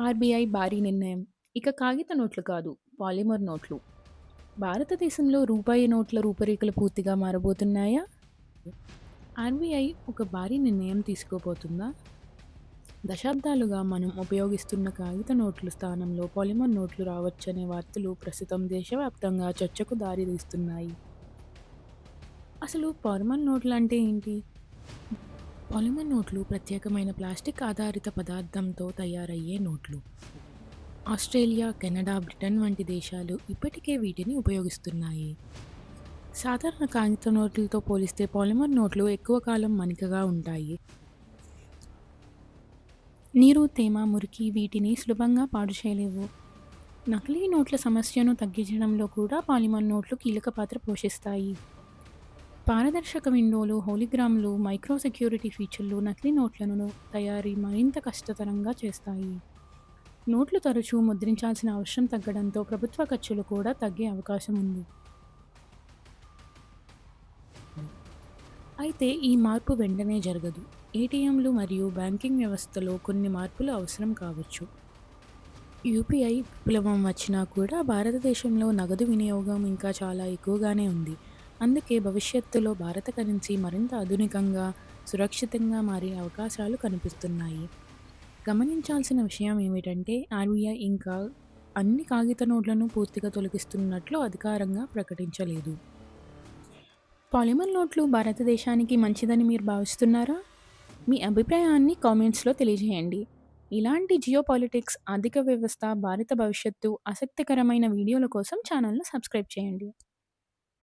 RBI భారీ నిర్ణయం. ఇక కాగిత నోట్లు కాదు, పాలిమర్ నోట్లు. భారతదేశంలో రూపాయి నోట్ల రూపురేఖలు పూర్తిగా మారబోతున్నాయా? ఆర్బీఐ ఒక భారీ నిర్ణయం తీసుకోబోతుందా? దశాబ్దాలుగా మనం ఉపయోగిస్తున్న కాగిత నోట్ల స్థానంలో పాలిమర్ నోట్లు రావచ్చనే వార్తలు ప్రస్తుతం దేశవ్యాప్తంగా చర్చకు దారితీస్తున్నాయి. అసలు పాలిమర్ నోట్లు అంటే ఏంటి? పాలిమర్ నోట్లు ప్రత్యేకమైన ప్లాస్టిక్ ఆధారిత పదార్థంతో తయారయ్యే నోట్లు. ఆస్ట్రేలియా, కెనడా, బ్రిటన్ వంటి దేశాలు ఇప్పటికే వీటిని ఉపయోగిస్తున్నాయి. సాధారణ కాగిత నోట్లతో పోలిస్తే పాలిమర్ నోట్లు ఎక్కువ కాలం మన్నికగా ఉంటాయి. నీరు, తేమ, మురికి వీటిని సులభంగా పాడు చేయలేవు. నకిలీ నోట్ల సమస్యను తగ్గించడంలో కూడా పాలిమర్ నోట్లు కీలక పాత్ర పోషిస్తాయి. పారదర్శక విండోలు, హోలోగ్రామ్లు, మైక్రో సెక్యూరిటీ ఫీచర్లు నకిలీ నోట్లను తయారీ మరింత కష్టతరంగా చేస్తాయి. నోట్లు తరచూ ముద్రించాల్సిన అవసరం తగ్గడంతో ప్రభుత్వ ఖర్చులు కూడా తగ్గే అవకాశం ఉంది. అయితే ఈ మార్పు వెంటనే జరగదు. ఏటీఎంలు మరియు బ్యాంకింగ్ వ్యవస్థలో కొన్ని మార్పులు అవసరం కావచ్చు. యూపీఐ విప్లవం వచ్చినా కూడా భారతదేశంలో నగదు వినియోగం ఇంకా చాలా ఎక్కువగానే ఉంది. అందుకే భవిష్యత్తులో భారత కరెన్సీ మరింత ఆధునికంగా, సురక్షితంగా మారే అవకాశాలు కనిపిస్తున్నాయి. గమనించాల్సిన విషయం ఏమిటంటే ఆర్బీఐ ఇంకా అన్ని కాగిత నోట్లను పూర్తిగా తొలగిస్తున్నట్లు అధికారంగా ప్రకటించలేదు. పాలిమర్ నోట్లు భారతదేశానికి మంచిదని మీరు భావిస్తున్నారా? మీ అభిప్రాయాన్ని కామెంట్స్లో తెలియజేయండి. ఇలాంటి జియోపాలిటిక్స్, ఆర్థిక వ్యవస్థ, భారత భవిష్యత్తు ఆసక్తికరమైన వీడియోల కోసం ఛానల్ను సబ్స్క్రైబ్ చేయండి.